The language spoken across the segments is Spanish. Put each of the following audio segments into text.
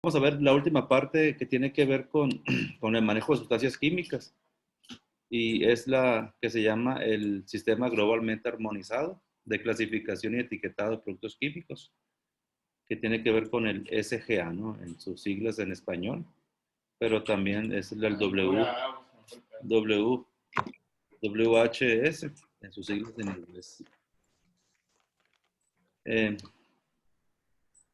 Vamos a ver la última parte que tiene que ver con, con el manejo de sustancias químicas y es la que se llama el Sistema Globalmente Armonizado de Clasificación y Etiquetado de Productos Químicos, que tiene que ver con el SGA, ¿no? En sus siglas en español, pero también es el WHS en sus siglas en inglés. Eh,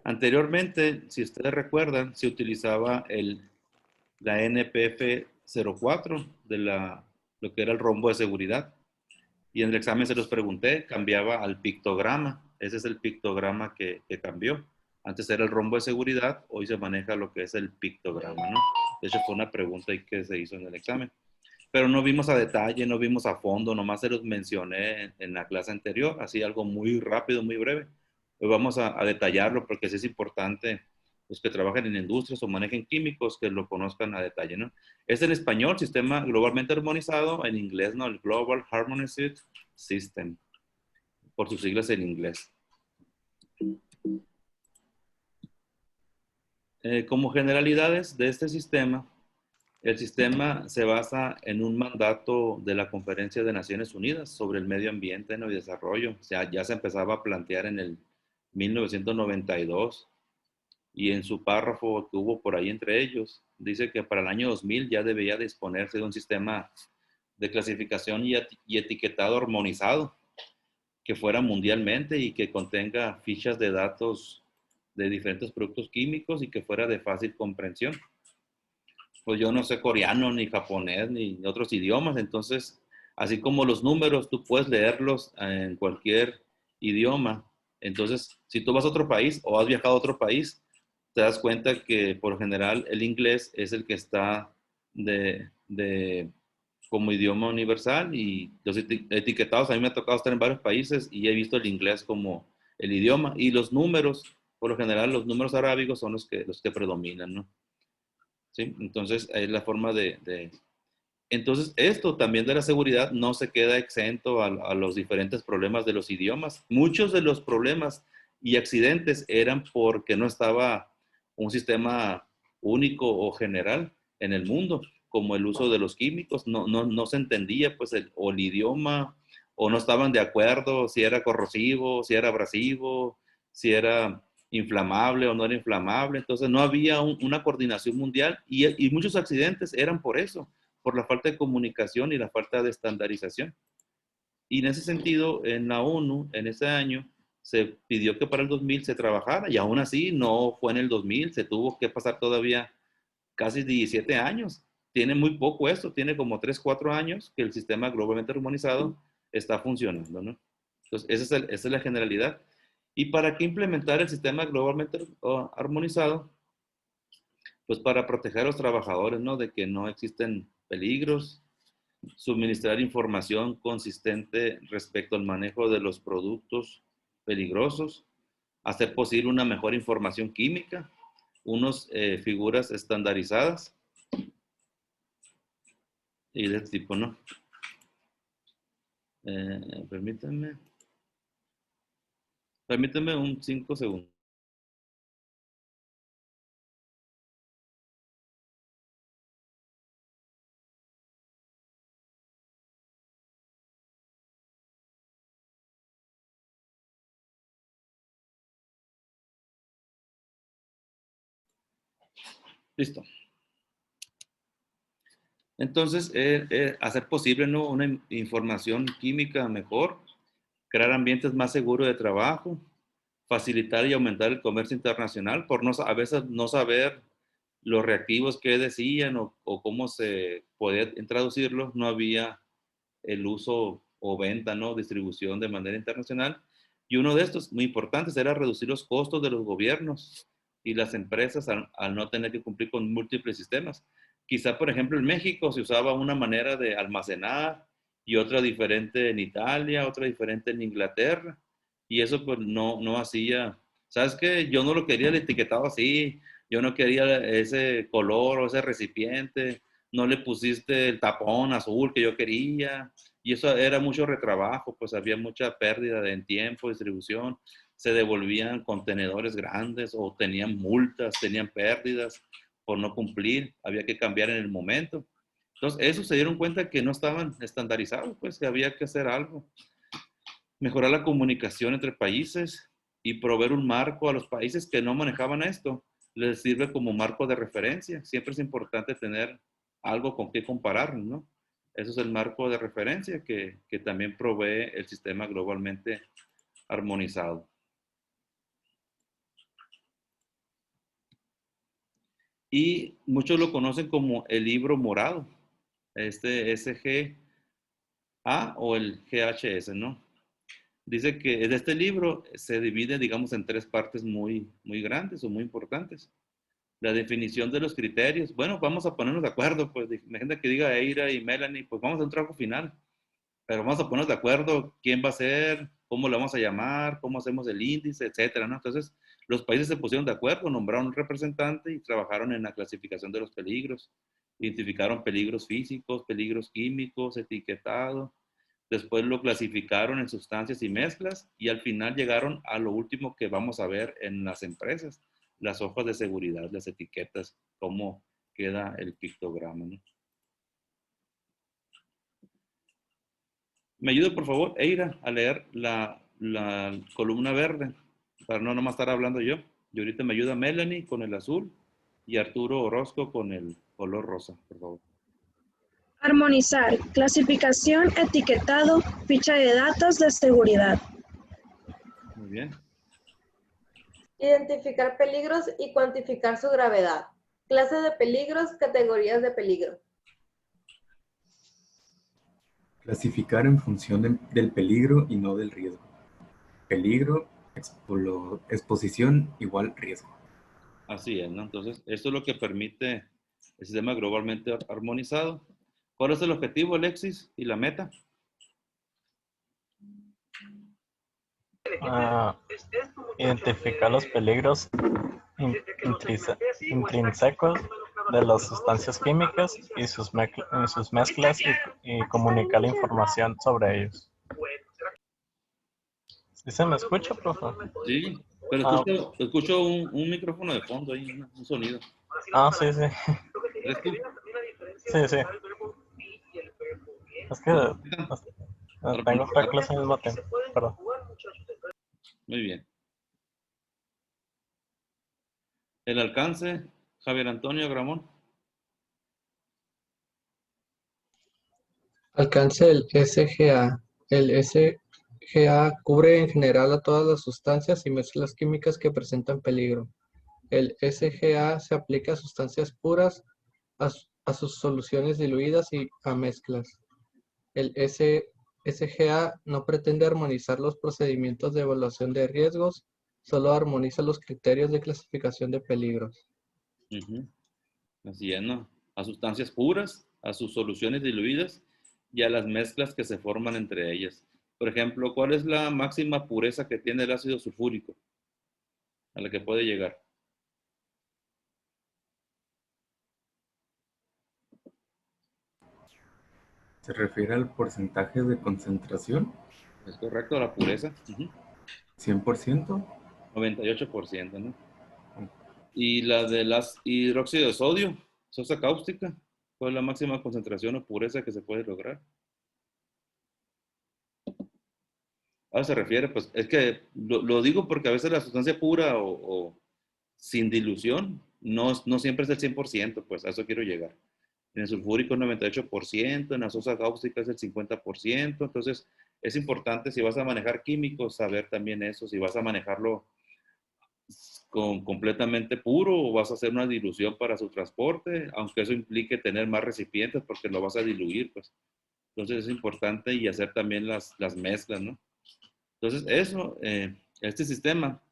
Anteriormente, si ustedes recuerdan, se utilizaba la NPF 04 de lo que era el rombo de seguridad. Y en el examen se los pregunté, cambiaba al pictograma. Ese es el pictograma que cambió. Antes era el rombo de seguridad, hoy se maneja lo que es el pictograma, ¿no? De hecho, fue una pregunta ahí que se hizo en el examen. Pero no vimos a detalle, no vimos a fondo, nomás se los mencioné en la clase anterior, así algo muy rápido, muy breve. Hoy vamos a detallarlo porque sí es importante los que trabajan en industrias o manejen químicos que lo conozcan a detalle, ¿no? Es en español, sistema globalmente armonizado, en inglés, ¿no? El Global Harmonized System, por sus siglas en inglés. Como generalidades de este sistema, el sistema se basa en un mandato de la Conferencia de Naciones Unidas sobre el medio ambiente, ¿no? Y desarrollo. O sea, ya se empezaba a plantear en el 1992 y en su párrafo que hubo por ahí entre ellos, dice que para el año 2000 ya debía disponerse de un sistema de clasificación y etiquetado armonizado que fuera mundialmente y que contenga fichas de datos de diferentes productos químicos y que fuera de fácil comprensión. Pues yo no sé coreano, ni japonés, ni otros idiomas, entonces, así como los números, tú puedes leerlos en cualquier idioma. Entonces, si tú vas a otro país o has viajado a otro país, te das cuenta que por general el inglés es el que está como idioma universal y los etiquetados, a mí me ha tocado estar en varios países y he visto el inglés como el idioma y los números, por lo general los números arábigos son los que predominan, ¿no? ¿Sí? Entonces, es la forma Entonces, esto también de la seguridad no se queda exento a los diferentes problemas de los idiomas. Muchos de los problemas y accidentes eran porque no estaba un sistema único o general en el mundo, como el uso de los químicos. No se entendía, pues, o el idioma, o no estaban de acuerdo si era corrosivo, si era abrasivo, si era inflamable o no era inflamable. Entonces, no había una coordinación mundial y muchos accidentes eran por eso, por la falta de comunicación y la falta de estandarización. Y en ese sentido, en la ONU, en ese año, se pidió que para el 2000 se trabajara y aún así no fue en el 2000, se tuvo que pasar todavía casi 17 años. Tiene muy poco esto, tiene como 3 4 años que el sistema globalmente armonizado está funcionando, ¿no? Entonces, esa es la generalidad. ¿Y para qué implementar el sistema globalmente armonizado? Pues para proteger a los trabajadores, ¿no? De que no existen peligros, suministrar información consistente respecto al manejo de los productos peligrosos, hacer posible una mejor información química, unas figuras estandarizadas y de este tipo, ¿no? Permítanme, permítanme un 5 segundos. Listo. Entonces, hacer posible, ¿no? Una información química mejor, crear ambientes más seguros de trabajo, facilitar y aumentar el comercio internacional por a veces no saber los reactivos que decían o cómo se podía traducirlos, no había el uso o venta, ¿no? Distribución de manera internacional. Y uno de estos muy importantes era reducir los costos de los gobiernos y las empresas al no tener que cumplir con múltiples sistemas. Quizá, por ejemplo, en México se usaba una manera de almacenar y otra diferente en Italia, otra diferente en Inglaterra. Y eso pues no hacía, ¿sabes qué? Yo no lo quería el etiquetado así, yo no quería ese color o ese recipiente, no le pusiste el tapón azul que yo quería, y eso era mucho retrabajo, pues había mucha pérdida en tiempo, distribución. se devolvían contenedores grandes o tenían multas, tenían pérdidas por no cumplir, había que cambiar en el momento. Entonces, eso se dieron cuenta que no estaban estandarizados, pues que había que hacer algo. Mejorar la comunicación entre países y proveer un marco a los países que no manejaban esto. Les sirve como marco de referencia. Siempre es importante tener algo con qué comparar, ¿no? Eso es el marco de referencia que también provee el sistema globalmente armonizado. Y muchos lo conocen como el libro morado, este SGA o el GHS, ¿no? Dice que de este libro se divide, digamos, en tres partes muy grandes o muy importantes. La definición de los criterios. Bueno, vamos a ponernos de acuerdo, pues, imagínate que diga Eira y Melanie, pues vamos a un trabajo final, pero vamos a ponernos de acuerdo quién va a ser, cómo lo vamos a llamar, cómo hacemos el índice, etcétera, ¿no? Entonces, los países se pusieron de acuerdo, nombraron un representante y trabajaron en la clasificación de los peligros. Identificaron peligros físicos, peligros químicos, etiquetado. Después lo clasificaron en sustancias y mezclas y al final llegaron a lo último que vamos a ver en las empresas, las hojas de seguridad, las etiquetas, cómo queda el pictograma, ¿no? Me ayuda, por favor, Eira, a leer la columna verde, para no nomás estar hablando yo. Y ahorita me ayuda Melanie con el azul y Arturo Orozco con el color rosa, por favor. Armonizar, clasificación, etiquetado, ficha de datos de seguridad. Muy bien. Identificar peligros y cuantificar su gravedad. Clases de peligros, categorías de peligro. Clasificar en función del peligro y no del riesgo. Peligro, exposición igual riesgo. Así es, ¿no? Entonces, esto es lo que permite el sistema globalmente armonizado. ¿Cuál es el objetivo, Alexis, y la meta? Identificar los peligros intrínsecos de las sustancias químicas y sus mezclas y comunicar la información sobre ellos. ¿Sí se me escucha, profe? Sí, pero escucho un micrófono de fondo ahí, un sonido. Sí, sí. ¿Eres tú? Sí, sí. Es que tengo otra clase al mismo tiempo. Perdón. Muy bien. El alcance, Javier Antonio Gramón. Alcance del SGA. El SGA cubre en general a todas las sustancias y mezclas químicas que presentan peligro. El SGA se aplica a sustancias puras, a sus soluciones diluidas y a mezclas. El SGA no pretende armonizar los procedimientos de evaluación de riesgos, solo armoniza los criterios de clasificación de peligros. Así es, ¿no? A sustancias puras, a sus soluciones diluidas y a las mezclas que se forman entre ellas. Por ejemplo, ¿cuál es la máxima pureza que tiene el ácido sulfúrico a la que puede llegar? ¿Se refiere al porcentaje de concentración? ¿Es correcto la pureza? 100%. 98%, ¿no? Y la de las hidróxido de sodio, sosa cáustica, ¿cuál es la máxima concentración o pureza que se puede lograr? A eso se refiere, pues es que lo digo porque a veces la sustancia pura o sin dilución no siempre es el 100%, pues a eso quiero llegar. En el sulfúrico es 98%, en la sosa cáustica es el 50%, entonces es importante si vas a manejar químicos saber también eso, si vas a manejarlo completamente puro o vas a hacer una dilución para su transporte, aunque eso implique tener más recipientes porque lo vas a diluir, pues. Entonces es importante y hacer también las mezclas, ¿no? Entonces eso, este sistema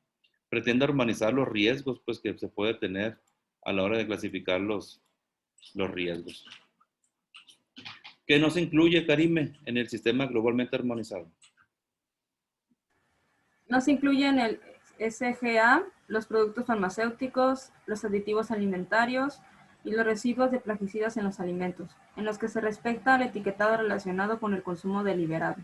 pretende armonizar los riesgos, pues, que se puede tener a la hora de clasificar los riesgos. ¿Qué nos incluye, Karime, en el sistema globalmente armonizado? Nos incluyen el SGA, los productos farmacéuticos, los aditivos alimentarios y los residuos de plaguicidas en los alimentos, en los que se respecta al etiquetado relacionado con el consumo deliberado.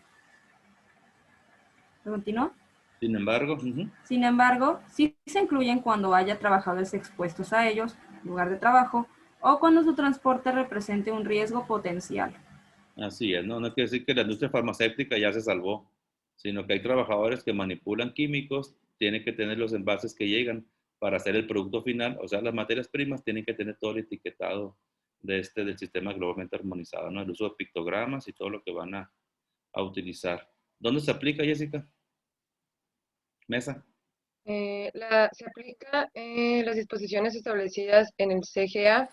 ¿Continúa? Sin embargo, ujú. Sin embargo, sí se incluyen cuando haya trabajadores expuestos a ellos, lugar de trabajo, o cuando su transporte represente un riesgo potencial. Así es, ¿no? No quiere decir que la industria farmacéutica ya se salvó, sino que hay trabajadores que manipulan químicos, tienen que tener los envases que llegan para hacer el producto final, o sea, las materias primas tienen que tener todo el etiquetado del sistema globalmente armonizado, ¿no? El uso de pictogramas y todo lo que van a utilizar. ¿Dónde se aplica, Jessica? Mesa. Se aplica las disposiciones establecidas en el CGA,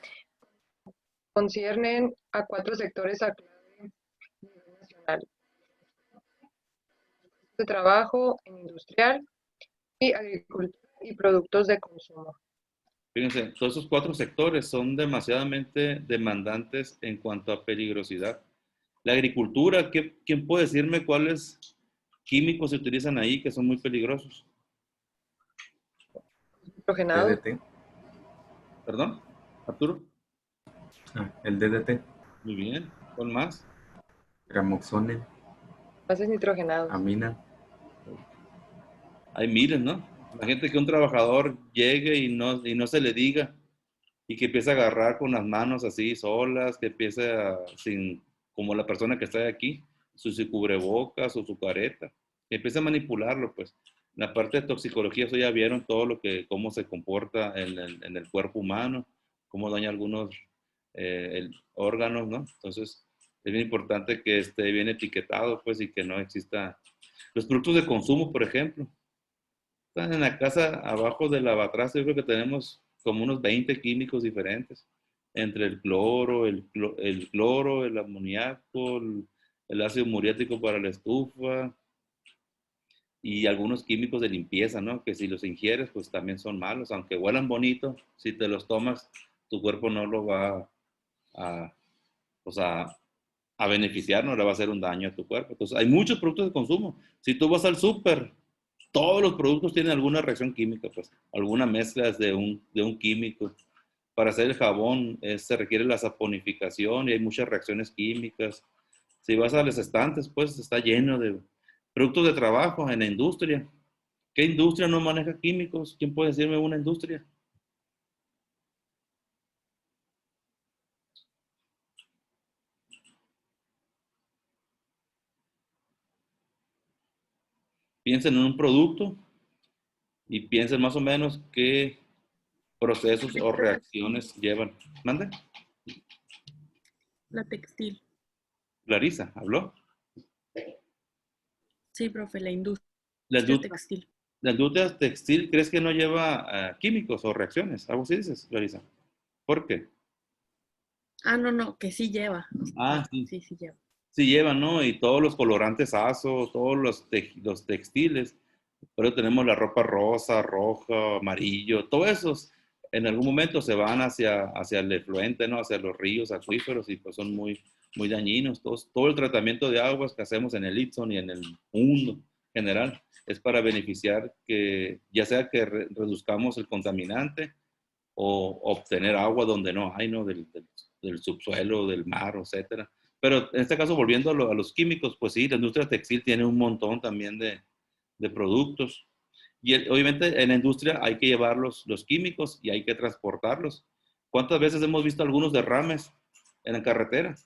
conciernen a 4 sectores a clave a nivel nacional: de trabajo, en industrial y agricultura y productos de consumo. Fíjense, todos esos 4 sectores son demasiadamente demandantes en cuanto a peligrosidad. La agricultura, ¿quién puede decirme cuáles químicos se utilizan ahí que son muy peligrosos? Nitrogenado, DDT. ¿Perdón? ¿Arturo? El DDT. Muy bien. ¿Cuál más? Gramoxone. gases nitrogenados. Amina. Hay miles, ¿no? Imagínate que un trabajador llegue y no se le diga y que empiece a agarrar con las manos así solas, que empiece como la persona que está aquí, su cubrebocas o su careta, que empiece a manipularlo, pues. La parte de toxicología, eso ya vieron todo cómo se comporta en el cuerpo humano, cómo daña algunos órganos, ¿no? Entonces, es bien importante que esté bien etiquetado, pues, y que no exista. Los productos de consumo, por ejemplo, están en la casa abajo de la batraza, yo creo que tenemos como unos 20 químicos diferentes, entre el cloro, el amoníaco, el ácido muriático para la estufa y algunos químicos de limpieza, ¿no? Que si los ingieres, pues también son malos, aunque huelan bonito, si te los tomas, tu cuerpo no lo va a, pues a beneficiar, no le va a hacer un daño a tu cuerpo. Entonces, hay muchos productos de consumo. Si tú vas al súper, todos los productos tienen alguna reacción química, pues, alguna mezcla de un químico. Para hacer el jabón se requiere la saponificación y hay muchas reacciones químicas. Si vas a los estantes, pues está lleno de productos de trabajo en la industria. ¿Qué industria no maneja químicos? ¿Quién puede decirme una industria? Piensen en un producto y piensen más o menos qué procesos o reacciones llevan. ¿Mande? La textil. Clarisa, ¿habló? Sí, profe, la industria La industria, textil. la industria textil, ¿crees que no lleva químicos o reacciones? Algo así dices, Clarisa. ¿Por qué? Ah, no, que sí lleva. Sí. Sí lleva. Sí lleva, ¿no? Y todos los colorantes ASO, todos los textiles. Por eso tenemos la ropa rosa, roja, amarillo, todos esos en algún momento se van hacia el efluente, ¿no? Hacia los ríos acuíferos y pues son muy dañinos. Todo el tratamiento de aguas que hacemos en el Ipson y en el mundo general es para beneficiar que ya sea que reduzcamos el contaminante o obtener agua donde no hay, ¿no? Del subsuelo, del mar, etcétera. Pero en este caso, volviendo a los químicos, pues sí, la industria textil tiene un montón también de productos. Y obviamente en la industria hay que llevar los químicos y hay que transportarlos. ¿Cuántas veces hemos visto algunos derrames en la carretera?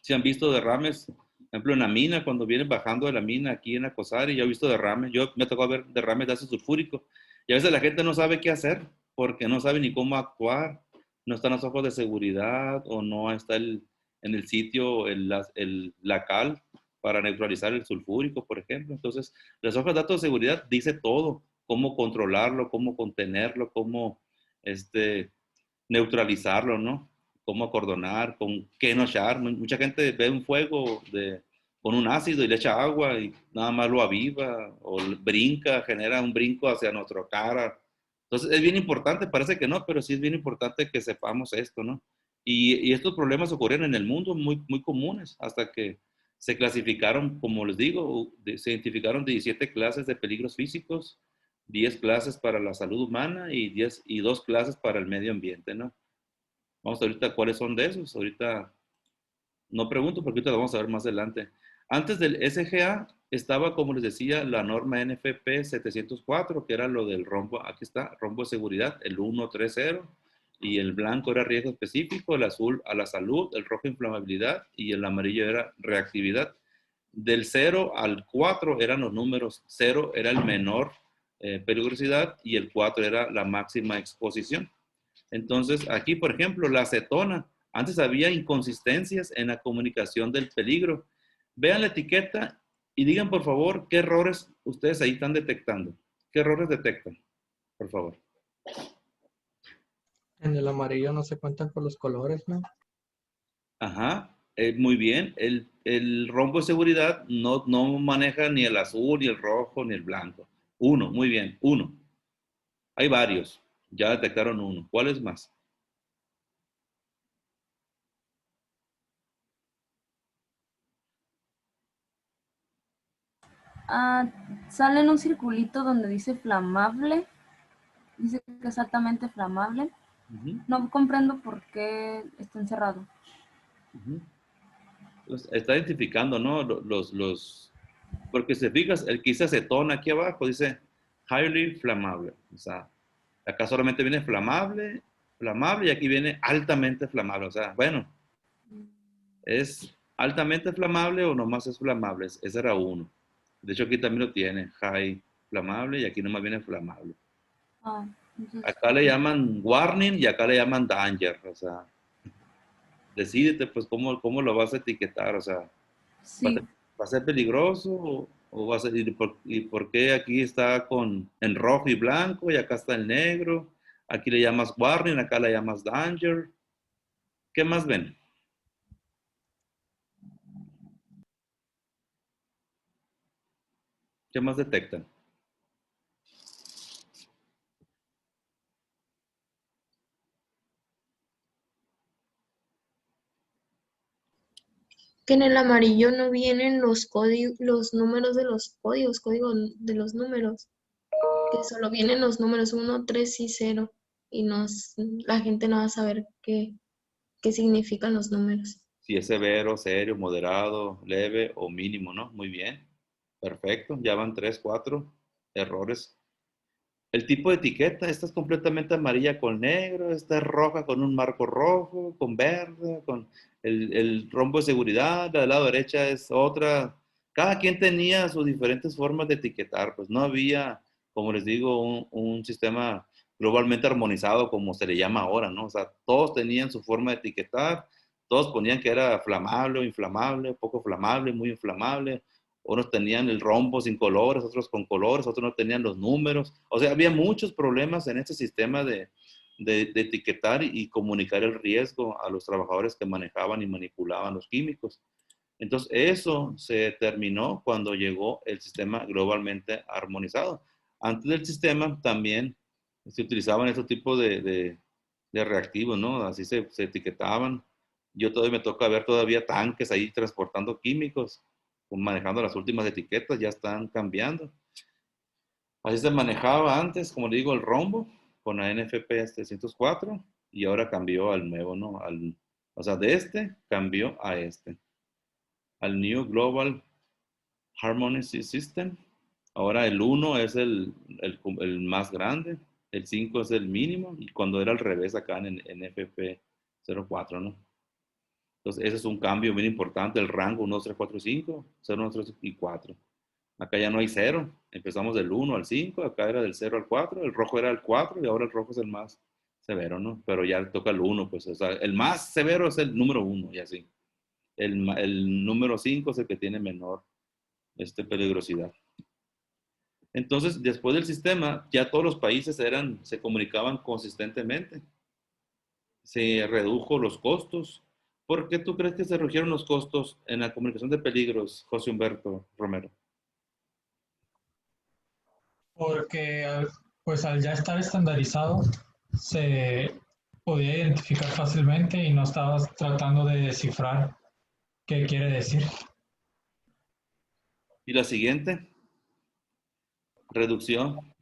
Si han visto derrames, por ejemplo, en la mina, cuando vienen bajando de la mina aquí en Acosari, yo he visto derrames, me tocó ver derrames de ácido sulfúrico. Y a veces la gente no sabe qué hacer porque no sabe ni cómo actuar, no están los ojos de seguridad o no está en el sitio la cal para neutralizar el sulfúrico, por ejemplo. Entonces, las hojas de datos de seguridad dice todo, cómo controlarlo, cómo contenerlo, cómo neutralizarlo, ¿no? Cómo acordonar, con qué no echar. Mucha gente ve un fuego con un ácido y le echa agua y nada más lo aviva o brinca, genera un brinco hacia nuestra cara. Entonces es bien importante, parece que no, pero sí es bien importante que sepamos esto, ¿no? Y estos problemas ocurrieron en el mundo muy comunes hasta que se clasificaron, como les digo, se identificaron 17 clases de peligros físicos, 10 clases para la salud humana y 2 clases para el medio ambiente, ¿no? Vamos a ver ahorita cuáles son de esos. Ahorita no pregunto porque ahorita lo vamos a ver más adelante. Antes del SGA estaba, como les decía, la norma NFP 704, que era lo del rombo, aquí está, rombo de seguridad, el 130, y el blanco era riesgo específico, el azul a la salud, el rojo inflamabilidad, y el amarillo era reactividad. Del 0 al 4 eran los números, 0 era el menor peligrosidad y el 4 era la máxima exposición. Entonces, aquí, por ejemplo, la acetona, antes había inconsistencias en la comunicación del peligro. Vean la etiqueta y digan, por favor, qué errores ustedes ahí están detectando. ¿Qué errores detectan? Por favor. En el amarillo no se cuentan con los colores, ¿no? Ajá, muy bien. El rombo de seguridad no maneja ni el azul, ni el rojo, ni el blanco. Uno, muy bien, uno. Hay varios. Ya detectaron uno. ¿Cuál es más? Sale en un circulito donde dice flamable. Dice que es altamente flamable. No comprendo por qué está encerrado. Pues está identificando, ¿no? Porque si fijas, el que dice acetona aquí abajo dice highly flammable. O sea, acá solamente viene flamable, y aquí viene altamente flamable. O sea, bueno, ¿es altamente flamable o nomás es flamable? Ese era uno. De hecho, aquí también lo tiene, high flamable, y aquí nomás viene flamable. Acá le llaman warning y acá le llaman danger. O sea, decídete, pues, cómo lo vas a etiquetar. O sea, sí. ¿va a ser peligroso o va a ser, y por qué aquí está en rojo y blanco y acá está en negro? Aquí le llamas warning, acá le llamas danger. ¿Qué más ven? ¿Qué más detectan? Que en el amarillo no vienen los códigos, los números de los códigos, código de los números. Que solo vienen los números 1, 3 y 0. Y la gente no va a saber qué significan los números. Si es severo, serio, moderado, leve o mínimo, ¿no? Muy bien. Perfecto. Ya van 3, 4 errores. El tipo de etiqueta, esta es completamente amarilla con negro, esta es roja con un marco rojo, con verde, con el rombo de seguridad, la del lado derecha es otra. Cada quien tenía sus diferentes formas de etiquetar, pues no había, como les digo, un sistema globalmente armonizado como se le llama ahora, ¿no? O sea, todos tenían su forma de etiquetar, todos ponían que era flamable o inflamable, poco flamable, muy inflamable. Unos tenían el rombo sin colores, otros con colores, otros no tenían los números. O sea, había muchos problemas en este sistema de etiquetar y comunicar el riesgo a los trabajadores que manejaban y manipulaban los químicos. Entonces, eso se terminó cuando llegó el sistema globalmente armonizado. Antes del sistema también se utilizaban estos tipos de reactivos, ¿no? Así se etiquetaban. Yo todavía me toca ver todavía tanques ahí transportando químicos, manejando las últimas etiquetas, ya están cambiando. Así se manejaba antes, como le digo, el rombo con la NFP 704 y ahora cambió al nuevo, ¿no? O sea, de este cambió a este, al New Global Harmony System. Ahora el 1 es el más grande, el 5 es el mínimo, y cuando era al revés acá en NFP 04, ¿no? Entonces, ese es un cambio bien importante, el rango 1, 2, 3, 4, 5, 0, 1, 2, 3 y 4. Acá ya no hay 0, empezamos del 1 al 5, acá era del 0 al 4, el rojo era el 4 y ahora el rojo es el más severo, ¿no? Pero ya toca el 1, pues, o sea, el más severo es el número 1 y así. El número 5 es el que tiene menor peligrosidad. Entonces, después del sistema, ya todos los países se comunicaban consistentemente. Se redujo los costos. ¿Por qué tú crees que se redujeron los costos en la comunicación de peligros, José Humberto Romero? Porque pues al ya estar estandarizado se podía identificar fácilmente y no estabas tratando de descifrar qué quiere decir. ¿Y la siguiente? Reducción.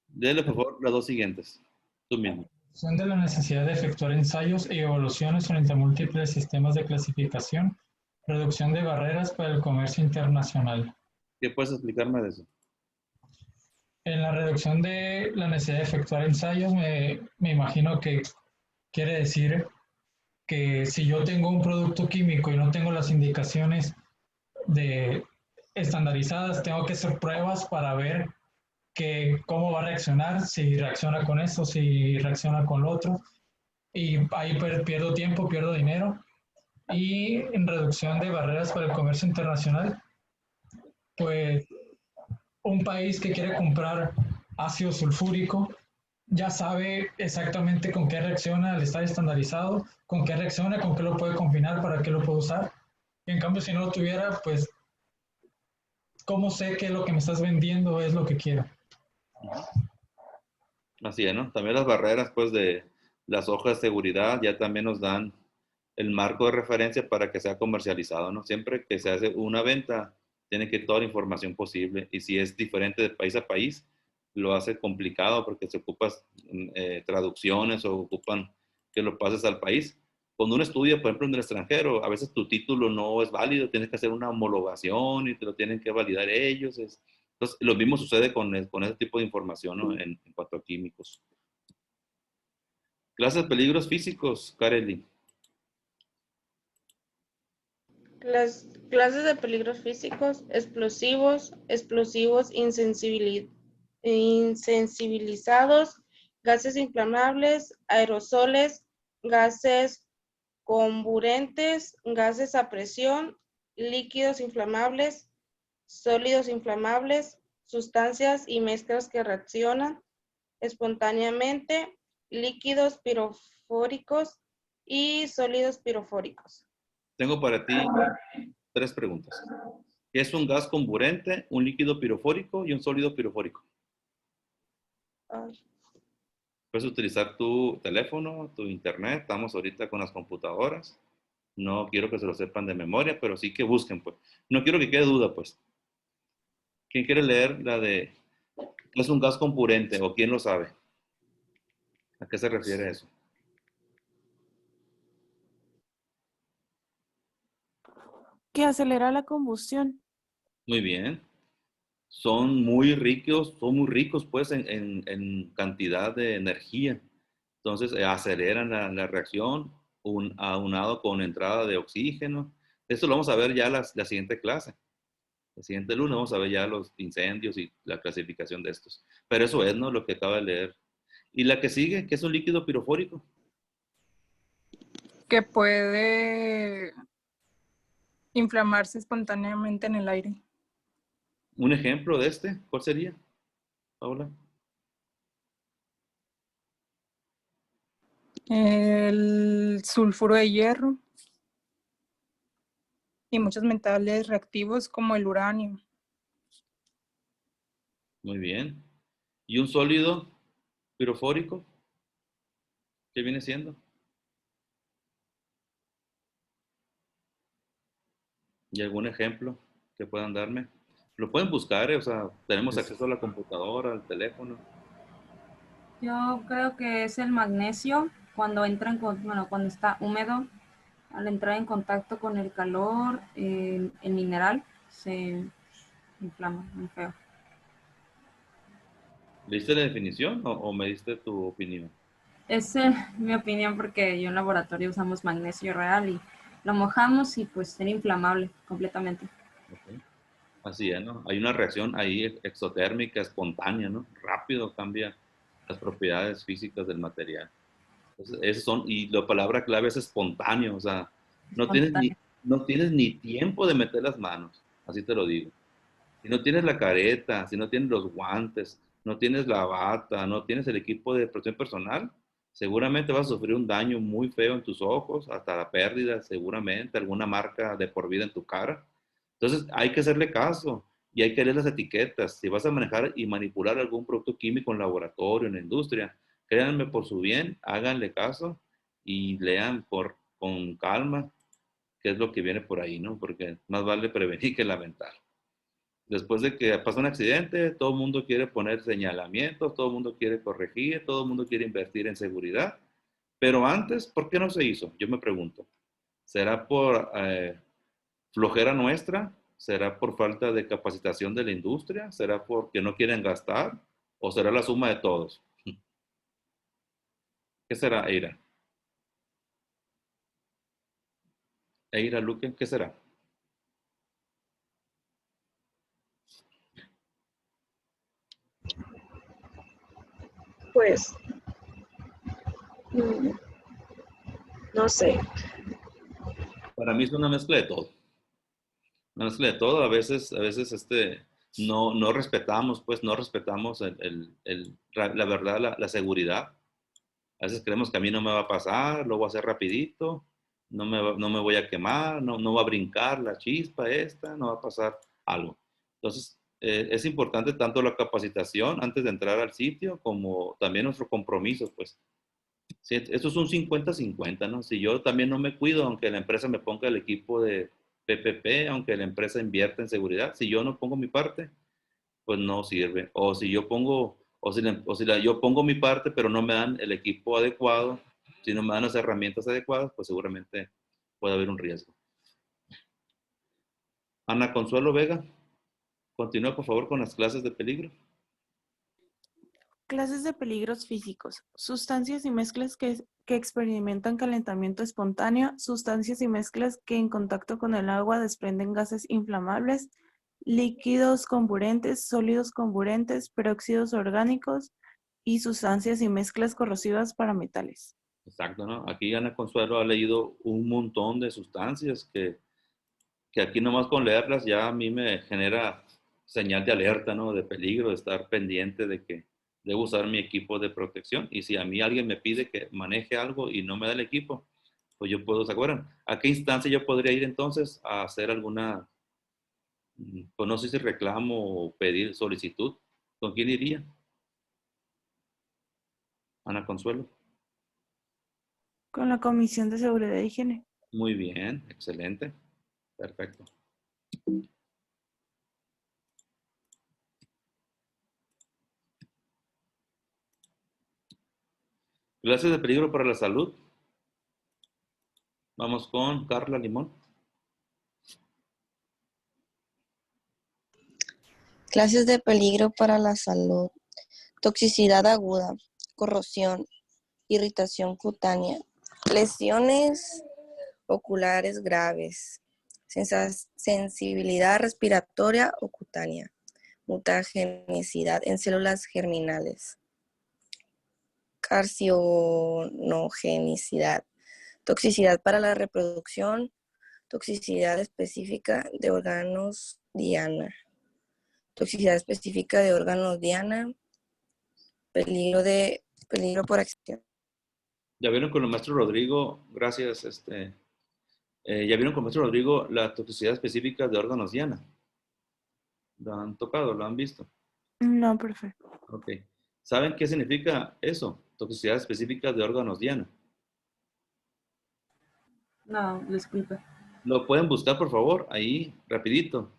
Dele, por favor, las dos siguientes. Tú mismo. Reducción de la necesidad de efectuar ensayos y evaluaciones frente a múltiples sistemas de clasificación. Reducción de barreras para el comercio internacional. ¿Qué puedes explicarme de eso? En la reducción de la necesidad de efectuar ensayos, me imagino que quiere decir que si yo tengo un producto químico y no tengo las indicaciones de estandarizadas, tengo que hacer pruebas para ver cómo va a reaccionar, si reacciona con esto, si reacciona con lo otro. Y ahí pierdo tiempo, pierdo dinero. Y en reducción de barreras para el comercio internacional, pues un país que quiere comprar ácido sulfúrico ya sabe exactamente con qué reacciona al estar estandarizado, con qué reacciona, con qué lo puede combinar, para qué lo puede usar. En cambio, si no lo tuviera, pues, ¿cómo sé que lo que me estás vendiendo es lo que quiero? Así es, ¿no? También las barreras, pues, de las hojas de seguridad ya también nos dan el marco de referencia para que sea comercializado, ¿no? Siempre que se hace una venta, tiene que ir toda la información posible. Y si es diferente de país a país, lo hace complicado porque se ocupan traducciones o ocupan que lo pases al país. Cuando uno estudia, por ejemplo, en el extranjero, a veces tu título no es válido, tienes que hacer una homologación y te lo tienen que validar ellos. Entonces, lo mismo sucede con ese tipo de información, ¿no? En cuanto a químicos. Clases de peligros físicos, Kareli. Las clases de peligros físicos, explosivos, insensibilizados, gases inflamables, aerosoles, gases comburentes, gases a presión, líquidos inflamables, sólidos inflamables, sustancias y mezclas que reaccionan espontáneamente, líquidos pirofóricos y sólidos pirofóricos. Tengo para ti 3 preguntas. ¿Qué es un gas comburente, un líquido pirofórico y un sólido pirofórico? Puedes utilizar tu teléfono, tu internet. Estamos ahorita con las computadoras. No quiero que se lo sepan de memoria, pero sí que busquen, pues. No quiero que quede duda, pues. ¿Quién quiere leer la de qué es un gas comburente o quién lo sabe? ¿A qué se refiere eso? Que acelera la combustión. Muy bien. Son muy ricos pues en cantidad de energía. Entonces aceleran la reacción aunado con entrada de oxígeno. Esto lo vamos a ver ya la siguiente clase. La siguiente lunes vamos a ver ya los incendios y la clasificación de estos. Pero eso es, ¿no? Lo que acaba de leer. Y la que sigue, que es un líquido pirofórico. Que puede inflamarse espontáneamente en el aire. Un ejemplo de este, ¿cuál sería, Paula? El sulfuro de hierro y muchos metales reactivos como el uranio. Muy bien. ¿Y un sólido pirofórico? ¿Qué viene siendo? ¿Y algún ejemplo que puedan darme? Lo pueden buscar, o sea, tenemos acceso a la computadora, al teléfono. Yo creo que es el magnesio cuando cuando está húmedo, al entrar en contacto con el calor, el mineral se inflama muy feo. ¿Leíste la definición o me diste tu opinión? Esa es mi opinión porque yo en laboratorio usamos magnesio real y lo mojamos y pues era inflamable completamente. Okay. Así es, ¿no? Hay una reacción ahí exotérmica, espontánea, ¿no? Rápido cambia las propiedades físicas del material. Entonces, esos son, y la palabra clave es espontáneo, o sea, no tienes ni tiempo de meter las manos, así te lo digo. Si no tienes la careta, si no tienes los guantes, no tienes la bata, no tienes el equipo de protección personal, seguramente vas a sufrir un daño muy feo en tus ojos, hasta la pérdida, seguramente, alguna marca de por vida en tu cara. Entonces, hay que hacerle caso y hay que leer las etiquetas. Si vas a manejar y manipular algún producto químico en laboratorio, en la industria, créanme por su bien, háganle caso y lean con calma qué es lo que viene por ahí, ¿no? Porque más vale prevenir que lamentar. Después de que pasa un accidente, todo el mundo quiere poner señalamientos, todo el mundo quiere corregir, todo el mundo quiere invertir en seguridad. Pero antes, ¿por qué no se hizo? Yo me pregunto. ¿Será por flojera nuestra? ¿Será por falta de capacitación de la industria? ¿Será porque no quieren gastar? ¿O será la suma de todos? ¿Qué será, Eira? Eira, Luque, ¿qué será? Pues, no sé. Para mí es una mezcla de todo. Una mezcla de todo. A veces no respetamos, pues no respetamos la verdad, la seguridad. A veces creemos que a mí no me va a pasar, lo voy a hacer rapidito, no me voy a quemar, no va a brincar la chispa esta, no va a pasar algo. Entonces, es importante tanto la capacitación antes de entrar al sitio como también nuestro compromiso, pues. Sí, esto es un 50-50, ¿no? Si yo también no me cuido, aunque la empresa me ponga el equipo de PPP, aunque la empresa invierta en seguridad, si yo no pongo mi parte, pues no sirve. O si yo pongo, yo pongo mi parte, pero no me dan el equipo adecuado, si no me dan las herramientas adecuadas, pues seguramente puede haber un riesgo. Ana Consuelo Vega, continúa por favor con las clases de peligro. Clases de peligros físicos. Sustancias y mezclas que experimentan calentamiento espontáneo, sustancias y mezclas que en contacto con el agua desprenden gases inflamables, líquidos comburentes, sólidos comburentes, peróxidos orgánicos y sustancias y mezclas corrosivas para metales. Exacto, ¿no? Aquí Ana Consuelo ha leído un montón de sustancias que aquí nomás con leerlas ya a mí me genera señal de alerta, ¿no? De peligro, de estar pendiente de que debo usar mi equipo de protección. Y si a mí alguien me pide que maneje algo y no me da el equipo, pues yo puedo, ¿se acuerdan? ¿A qué instancia yo podría ir entonces a hacer alguna, pues no sé si reclamo o pedir solicitud? ¿Con quién iría? Ana Consuelo. Con la Comisión de Seguridad e Higiene. Muy bien, excelente. Perfecto. Clases de peligro para la salud. Vamos con Carla Limón. Clases de peligro para la salud. Toxicidad aguda, corrosión, irritación cutánea, lesiones oculares graves, sensibilidad respiratoria o cutánea, mutagenicidad en células germinales, carcinogenicidad, toxicidad para la reproducción, toxicidad específica de órganos diana, toxicidad específica de órganos diana, peligro por acción. Ya vieron con el maestro Rodrigo, gracias, ya vieron con el maestro Rodrigo la toxicidad específica de órganos diana. ¿Lo han tocado? ¿Lo han visto? No, perfecto. Ok. ¿Saben qué significa eso? Toxicidad específica de órganos diana. No, disculpe. Lo pueden buscar, por favor, ahí, rapidito.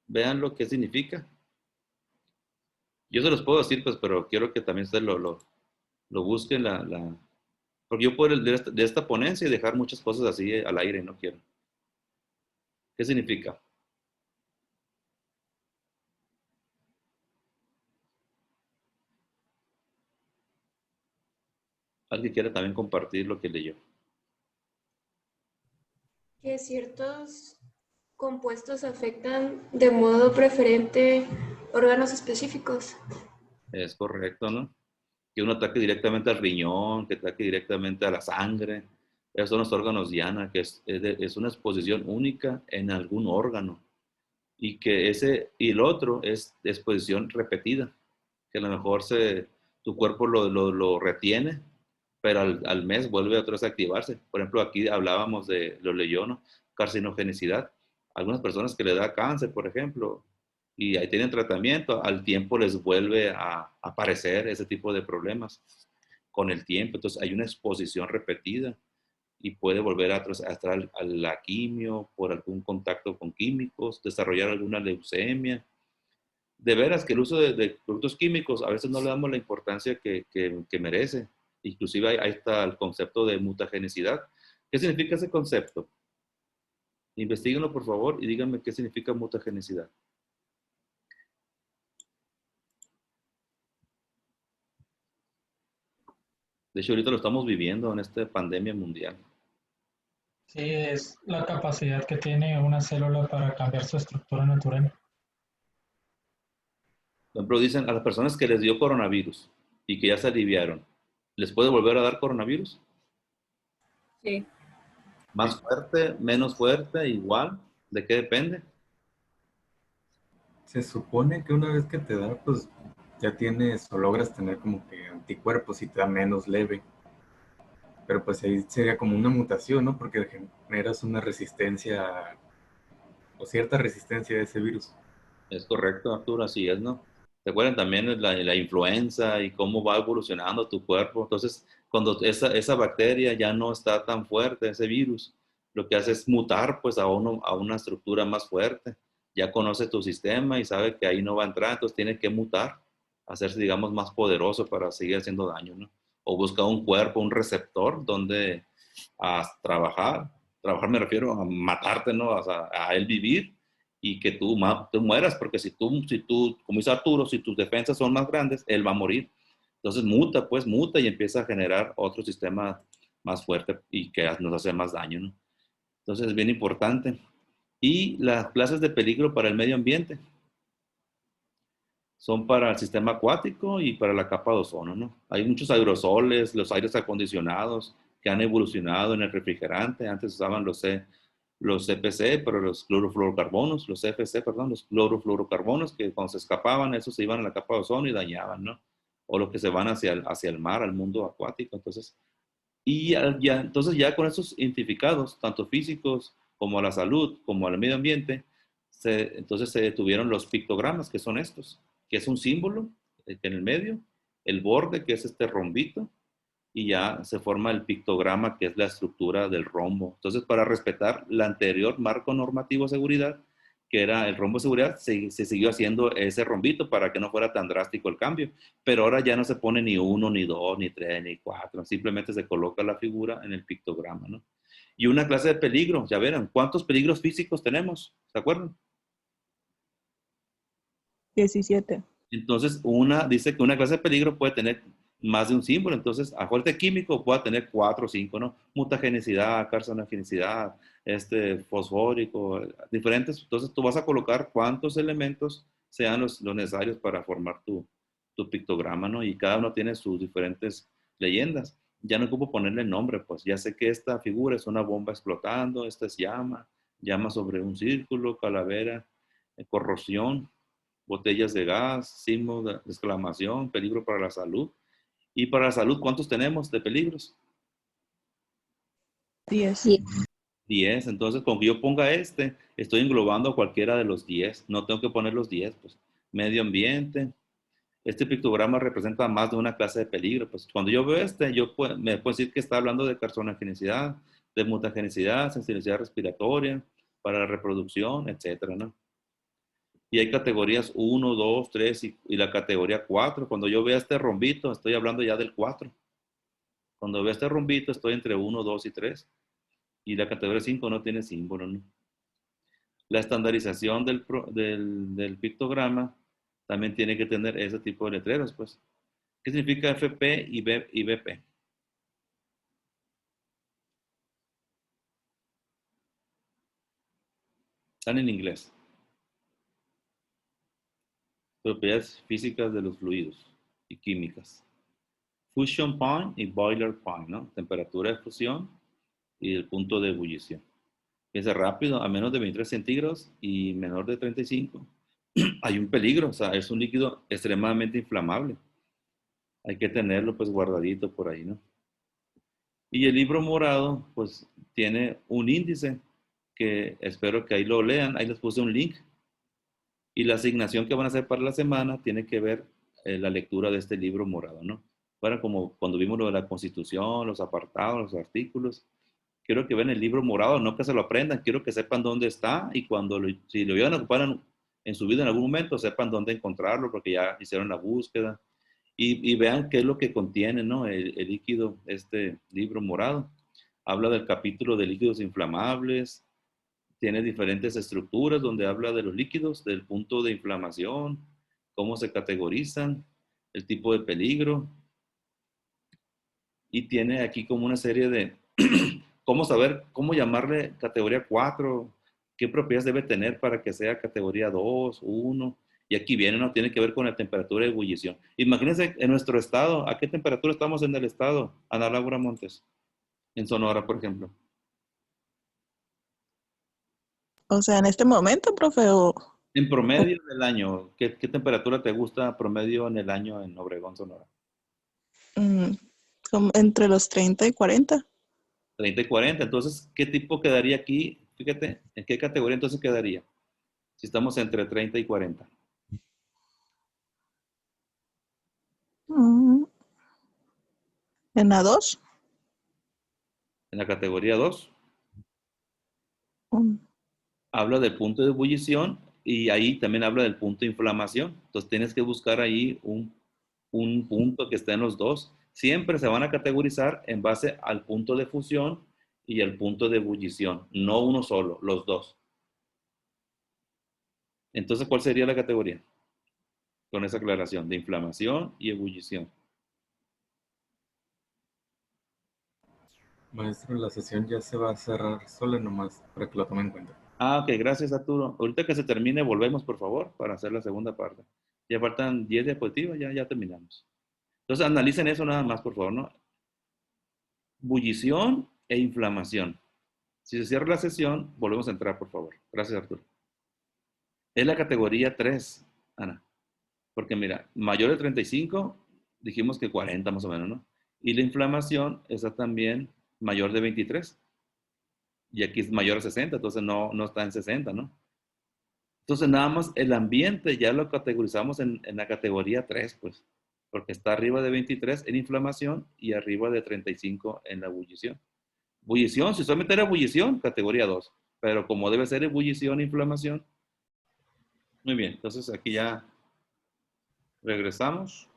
Vean lo que significa. Yo se los puedo decir, pues, pero quiero que también ustedes lo busquen, porque yo puedo de esta ponencia y dejar muchas cosas así al aire, no quiero. ¿Qué significa? ¿Alguien quiere también compartir lo que leyó? Que ciertos compuestos afectan de modo preferente órganos específicos. Es correcto, ¿no? Que uno ataque directamente al riñón, que ataque directamente a la sangre. Esos son los órganos diana, que es una exposición única en algún órgano. Y que y el otro es exposición repetida, que a lo mejor tu cuerpo lo retiene, pero al mes vuelve otra vez a activarse. Por ejemplo, aquí hablábamos lo leyó, ¿no? Carcinogenicidad. Algunas personas que le da cáncer, por ejemplo, y ahí tienen tratamiento, al tiempo les vuelve a aparecer ese tipo de problemas con el tiempo. Entonces hay una exposición repetida y puede volver a estar a la quimio por algún contacto con químicos, desarrollar alguna leucemia. De veras que el uso de productos químicos a veces no le damos la importancia que merece. Inclusive ahí está el concepto de mutagenicidad. ¿Qué significa ese concepto? Investíguenlo, por favor, y díganme qué significa mutagenicidad. De hecho, ahorita lo estamos viviendo en esta pandemia mundial. Sí, es la capacidad que tiene una célula para cambiar su estructura natural. Por ejemplo, dicen a las personas que les dio coronavirus y que ya se aliviaron, ¿les puede volver a dar coronavirus? Sí. ¿Más fuerte, menos fuerte, igual? ¿De qué depende? Se supone que una vez que te da, pues ya tienes o logras tener como que anticuerpos y te da menos leve. Pero pues ahí sería como una mutación, ¿no? Porque generas una resistencia o cierta resistencia a ese virus. Es correcto, Arturo, así es, ¿no? ¿Se acuerdan también de la influenza y cómo va evolucionando tu cuerpo? Entonces, cuando esa bacteria ya no está tan fuerte, ese virus, lo que hace es mutar pues a una estructura más fuerte. Ya conoce tu sistema y sabe que ahí no va a entrar, entonces tiene que mutar, hacerse, digamos, más poderoso para seguir haciendo daño, ¿no? O busca un cuerpo, un receptor donde trabajar. Trabajar me refiero a matarte, ¿no? O sea, a él vivir y que tú mueras, porque si tú, como dice Arturo, si tus defensas son más grandes, él va a morir. Entonces muta y empieza a generar otro sistema más fuerte y que nos hace más daño, ¿no? Entonces es bien importante. Y las clases de peligro para el medio ambiente son para el sistema acuático y para la capa de ozono, ¿no? Hay muchos aerosoles, los aires acondicionados que han evolucionado en el refrigerante. Antes usaban los CPC, pero los clorofluorocarbonos, los CFC, perdón, los clorofluorocarbonos, que cuando se escapaban, esos se iban a la capa de ozono y dañaban, ¿no? O los que se van hacia el mar, al mundo acuático. Entonces, entonces ya con esos identificados, tanto físicos como a la salud, como al medio ambiente, entonces se detuvieron los pictogramas, que son estos, que es un símbolo en el medio, el borde, que es este rombito, y ya se forma el pictograma, que es la estructura del rombo. Entonces, para respetar el anterior marco normativo de seguridad, que era el rombo de seguridad, se siguió haciendo ese rombito para que no fuera tan drástico el cambio. Pero ahora ya no se pone ni 1, ni 2, ni 3, ni 4. Simplemente se coloca la figura en el pictograma, ¿no? Y una clase de peligro, ya verán, ¿cuántos peligros físicos tenemos? ¿Se acuerdan? 17. Entonces, dice que una clase de peligro puede tener más de un símbolo. Entonces, ajuste químico puede tener 4 o 5, ¿no? Mutagenicidad, carcinogenicidad, fosfórico, diferentes. Entonces, tú vas a colocar cuántos elementos sean los necesarios para formar tu pictograma, ¿no? Y cada uno tiene sus diferentes leyendas. Ya no ocupo ponerle nombre, pues ya sé que esta figura es una bomba explotando, esta es llama sobre un círculo, calavera, corrosión, botellas de gas, signo de exclamación, peligro para la salud. Y para la salud, ¿cuántos tenemos de peligros? 10. 10. Entonces, con que yo ponga estoy englobando a cualquiera de los 10. No tengo que poner los 10, pues. Medio ambiente. Este pictograma representa más de una clase de peligro. Pues cuando yo veo me puedo decir que está hablando de carcinogenicidad, de mutagenicidad, sensibilidad respiratoria, para la reproducción, etcétera, ¿no? Y hay categorías 1, 2, 3 y la categoría 4. Cuando yo vea este rombito, estoy hablando ya del 4. Cuando vea este rombito, estoy entre 1, 2 y 3. Y la categoría 5 no tiene símbolo, ¿no? La estandarización del pictograma también tiene que tener ese tipo de letreros, pues. ¿Qué significa FP y BP? Están en inglés. Propiedades físicas de los fluidos y químicas. Fusion point y boiler point, ¿no? Temperatura de fusión y el punto de ebullición. Es rápido, a menos de 23 centígrados y menor de 35. Hay un peligro, o sea, es un líquido extremadamente inflamable. Hay que tenerlo pues guardadito por ahí, ¿no? Y el libro morado pues tiene un índice que espero que ahí lo lean. Ahí les puse un link. Y la asignación que van a hacer para la semana tiene que ver la lectura de este libro morado, ¿no? Para como cuando vimos lo de la Constitución, los apartados, los artículos. Quiero que vean el libro morado, no que se lo aprendan, quiero que sepan dónde está y si lo llegan a ocupar en su vida en algún momento, sepan dónde encontrarlo porque ya hicieron la búsqueda y vean qué es lo que contiene, ¿no? El líquido, este libro morado. Habla del capítulo de líquidos inflamables, Tiene diferentes estructuras donde habla de los líquidos, del punto de inflamación, cómo se categorizan, el tipo de peligro. Y tiene aquí como una serie de cómo saber, cómo llamarle categoría 4, qué propiedades debe tener para que sea categoría 2, 1. Y aquí viene, ¿no? Tiene que ver con la temperatura de ebullición. Imagínense en nuestro estado, ¿a qué temperatura estamos en el estado? Ana Laura Montes, en Sonora, por ejemplo. O sea, en este momento, profe, En promedio del año, ¿qué temperatura te gusta promedio en el año en Obregón, Sonora? como entre los 30 y 40. 30 y 40. Entonces, ¿qué tipo quedaría aquí? Fíjate, ¿en qué categoría entonces quedaría? Si estamos entre 30 y 40. ¿En la 2? En la categoría 2. Mm. Habla del punto de ebullición y ahí también habla del punto de inflamación. Entonces tienes que buscar ahí un punto que esté en los dos. Siempre se van a categorizar en base al punto de fusión y al punto de ebullición, no uno solo, los dos. Entonces, ¿cuál sería la categoría? Con esa aclaración de inflamación y ebullición. Maestro, la sesión ya se va a cerrar sola nomás para que lo tomen en cuenta. Ah, ok, gracias Arturo. Ahorita que se termine, volvemos por favor para hacer la segunda parte. Ya faltan 10 diapositivas, ya terminamos. Entonces analicen eso nada más, por favor, ¿no? Bullición e inflamación. Si se cierra la sesión, volvemos a entrar, por favor. Gracias, Arturo. Es la categoría 3, Ana. Porque mira, mayor de 35, dijimos que 40 más o menos, ¿no? Y la inflamación está también mayor de 23. Y aquí es mayor de 60, entonces no está en 60, ¿no? Entonces nada más el ambiente ya lo categorizamos en la categoría 3, pues. Porque está arriba de 23 en inflamación y arriba de 35 en la ebullición. Ebullición, si solamente era ebullición, categoría 2. Pero como debe ser ebullición e inflamación. Muy bien, entonces aquí ya regresamos.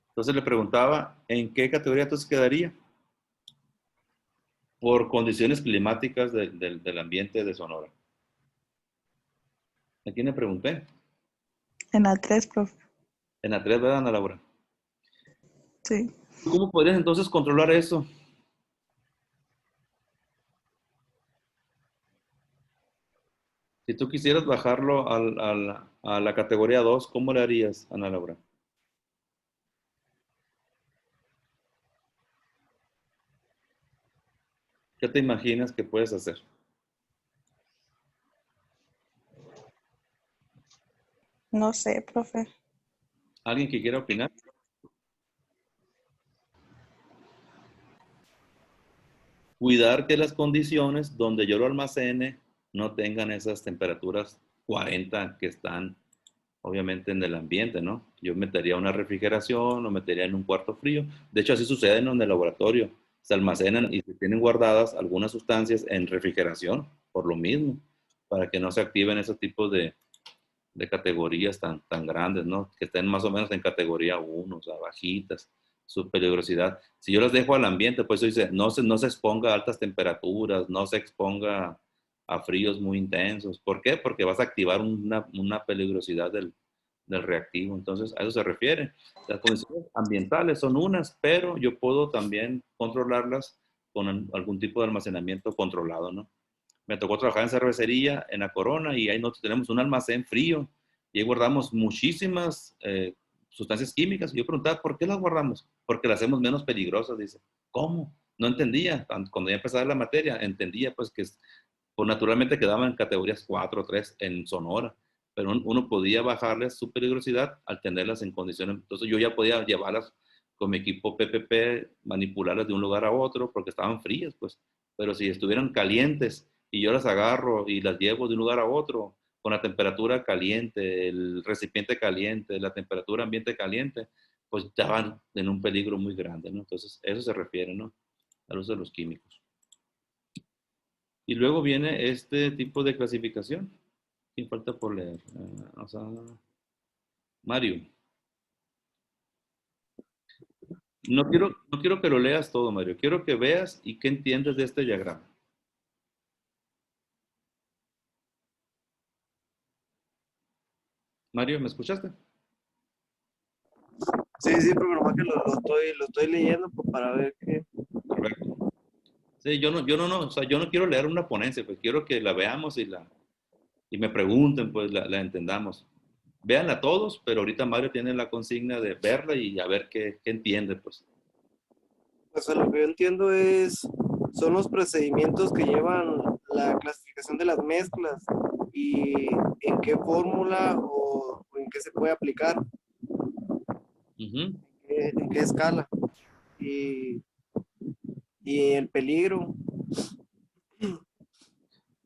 Entonces le preguntaba, ¿en qué categoría entonces quedaría? Por condiciones climáticas del ambiente de Sonora. ¿A quién le pregunté? En la 3, profe. En la 3, ¿verdad, Ana Laura? Sí. ¿Cómo podrías entonces controlar eso? Si tú quisieras bajarlo a la categoría 2, ¿cómo le harías, Ana Laura? ¿Qué te imaginas que puedes hacer? No sé, profe. ¿Alguien que quiera opinar? Cuidar que las condiciones donde yo lo almacene no tengan esas temperaturas 40 que están obviamente en el ambiente, ¿no? Yo metería una refrigeración o metería en un cuarto frío. De hecho, así sucede en el laboratorio. Se almacenan y se tienen guardadas algunas sustancias en refrigeración por lo mismo, para que no se activen esos tipos de categorías tan grandes, ¿no? Que estén más o menos en categoría 1, o sea, bajitas, su peligrosidad. Si yo las dejo al ambiente, pues eso dice, no se exponga a altas temperaturas, no se exponga a fríos muy intensos. ¿Por qué? Porque vas a activar una peligrosidad del reactivo. Entonces, a eso se refiere. Las condiciones ambientales son unas, pero yo puedo también controlarlas con algún tipo de almacenamiento controlado, ¿no? Me tocó trabajar en cervecería en la Corona y ahí nosotros tenemos un almacén frío y ahí guardamos muchísimas sustancias químicas. Y yo preguntaba, ¿por qué las guardamos? Porque las hacemos menos peligrosas, dice. ¿Cómo? No entendía. Cuando ya empezaba la materia, entendía pues que pues, naturalmente quedaban en categorías 4 o 3 en Sonora, pero uno podía bajarles su peligrosidad al tenerlas en condiciones. Entonces yo ya podía llevarlas con mi equipo PPP, manipularlas de un lugar a otro porque estaban frías, pues. Pero si estuvieran calientes y yo las agarro y las llevo de un lugar a otro con la temperatura caliente, el recipiente caliente, la temperatura ambiente caliente, pues ya van en un peligro muy grande, ¿no? Entonces, eso se refiere, ¿no? Al uso de los químicos. Y luego viene este tipo de clasificación. ¿Quién falta por leer? Mario. No quiero, que lo leas todo, Mario. Quiero que veas y que entiendes de este diagrama. Mario, ¿me escuchaste? Sí, pero nomás que lo estoy leyendo pues, para ver qué. Correcto. Sí, yo no quiero leer una ponencia, pues quiero que la veamos y me pregunten, pues la entendamos. Véanla todos, pero ahorita Mario tiene la consigna de verla y a ver qué entiende, pues. Pues lo que yo entiendo son los procedimientos que llevan la clasificación de las mezclas y en qué fórmula o en qué se puede aplicar, en qué escala y el peligro.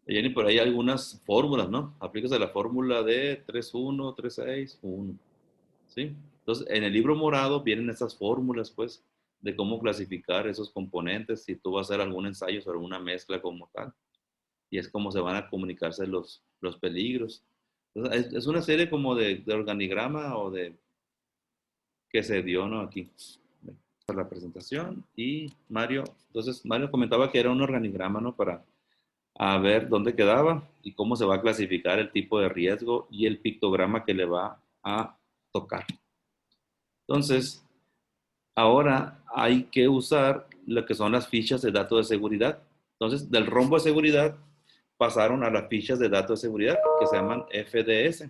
Jenny, por ahí hay algunas fórmulas, ¿no? Aplicas a la fórmula de 3-1, 3-6, 1. ¿Sí? Entonces, en el libro morado vienen esas fórmulas, pues, de cómo clasificar esos componentes, si tú vas a hacer algún ensayo sobre una mezcla como tal. Y es como se van a comunicarse los peligros. Entonces, es una serie como de organigrama o de que se dio, ¿no? Aquí, para la presentación. Y Mario, entonces, Mario comentaba que era un organigrama, ¿no? Para a ver dónde quedaba y cómo se va a clasificar el tipo de riesgo y el pictograma que le va a tocar. Entonces, ahora hay que usar lo que son las fichas de datos de seguridad. Entonces, del rombo de seguridad pasaron a las fichas de datos de seguridad que se llaman FDS,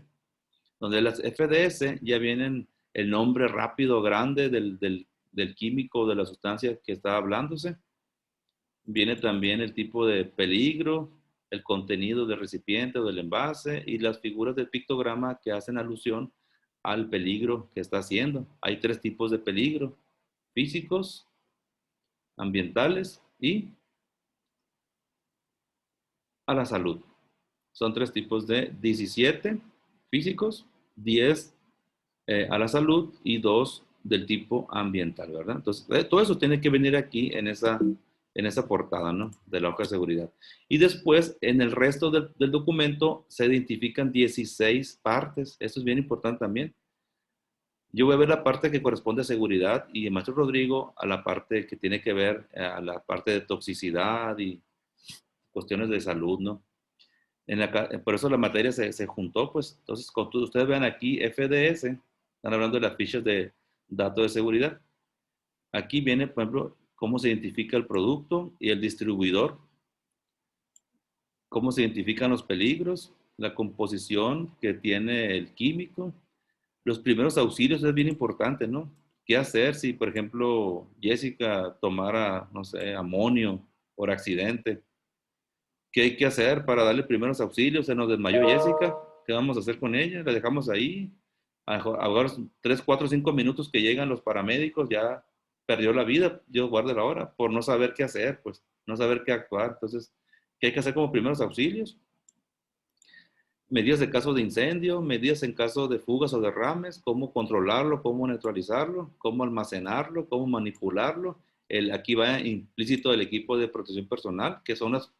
donde las FDS ya vienen el nombre rápido, grande del químico, de la sustancia que está hablándose. Viene también el tipo de peligro, el contenido del recipiente o del envase y las figuras del pictograma que hacen alusión al peligro que está haciendo. Hay 3 tipos de peligro: físicos, ambientales y a la salud. Son 3 tipos de 17 físicos, 10 a la salud y 2 del tipo ambiental, ¿verdad? Entonces, todo eso tiene que venir aquí en esa portada, ¿no? De la hoja de seguridad. Y después, en el resto del documento, se identifican 16 partes. Eso es bien importante también. Yo voy a ver la parte que corresponde a seguridad y el maestro Rodrigo a la parte que tiene que ver a la parte de toxicidad y cuestiones de salud, ¿no? Por eso la materia se juntó, pues. Entonces, cuando ustedes vean aquí FDS, están hablando de las fichas de datos de seguridad. Aquí viene, por ejemplo, cómo se identifica el producto y el distribuidor, cómo se identifican los peligros, la composición que tiene el químico, los primeros auxilios es bien importante, ¿no? ¿Qué hacer si, por ejemplo, Jessica tomara, no sé, amonio por accidente? ¿Qué hay que hacer para darle primeros auxilios? Se nos desmayó Jessica, ¿qué vamos a hacer con ella? ¿La dejamos ahí? Ahora 3, 4, 5 minutos que llegan los paramédicos, ya perdió la vida, Dios guarde la hora, por no saber qué hacer, pues, no saber qué actuar. Entonces, ¿qué hay que hacer como primeros auxilios? Medidas de caso de incendio, medidas en caso de fugas o derrames, cómo controlarlo, cómo neutralizarlo, cómo almacenarlo, cómo manipularlo. Aquí va implícito el equipo de protección personal, que son las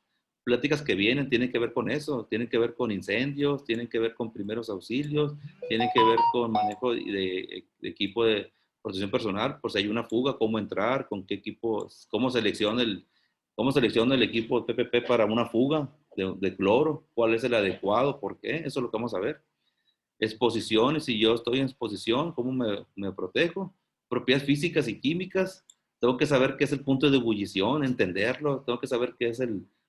pláticas que vienen, tienen que ver con eso, tienen que ver con incendios, tienen que ver con primeros auxilios, tienen que ver con manejo de equipo de protección personal, por si hay una fuga, cómo entrar, con qué equipo, cómo selecciona el equipo PPP para una fuga de cloro, cuál es el adecuado, por qué, eso es lo que vamos a ver. Exposiciones, si yo estoy en exposición, cómo me protejo. Propiedades físicas y químicas, tengo que saber qué es el punto de ebullición, entenderlo, tengo que saber qué es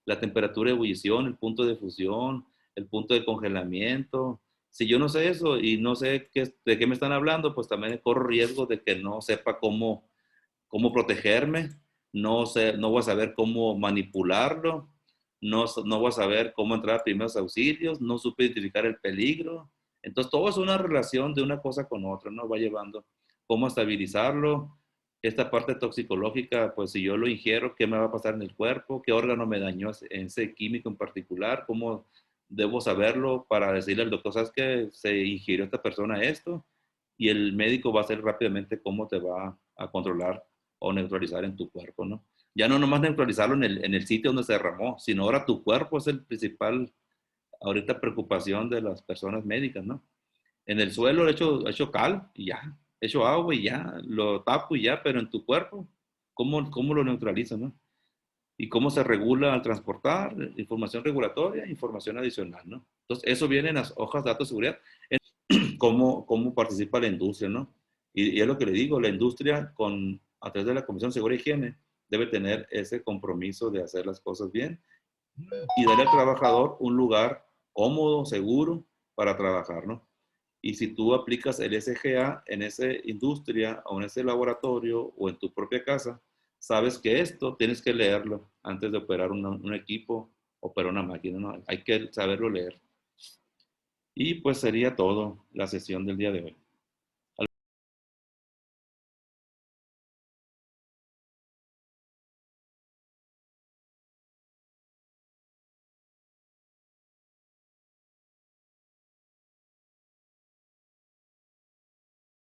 la temperatura de ebullición, el punto de fusión, el punto de congelamiento. Si yo no sé eso y no sé de qué me están hablando, pues también corro riesgo de que no sepa cómo protegerme, no voy a saber cómo manipularlo, no voy a saber cómo entrar a primeros auxilios, no supe identificar el peligro. Entonces, todo es una relación de una cosa con otra, ¿no? Va llevando cómo estabilizarlo. Esta parte toxicológica, pues si yo lo ingiero, ¿qué me va a pasar en el cuerpo? ¿Qué órgano me dañó ese químico en particular? ¿Cómo debo saberlo para decirle al doctor, sabes que se ingirió esta persona esto? Y el médico va a hacer rápidamente cómo te va a controlar o neutralizar en tu cuerpo, ¿no? Ya no nomás neutralizarlo en el sitio donde se derramó, sino ahora tu cuerpo es el principal, ahorita, preocupación de las personas médicas, ¿no? En el suelo he hecho cal y ya, he hecho agua y ya, lo tapo y ya, pero en tu cuerpo, ¿cómo lo neutraliza, no? Y cómo se regula al transportar, información regulatoria, información adicional, ¿no? Entonces, eso viene en las hojas de datos de seguridad. cómo participa la industria, ¿no? Y es lo que le digo, la industria a través de la Comisión de Seguridad y Higiene debe tener ese compromiso de hacer las cosas bien y darle al trabajador un lugar cómodo, seguro para trabajar, ¿no? Y si tú aplicas el SGA en esa industria o en ese laboratorio o en tu propia casa, sabes que esto tienes que leerlo antes de operar un equipo, operar una máquina, ¿no? Hay que saberlo leer. Y pues sería todo la sesión del día de hoy.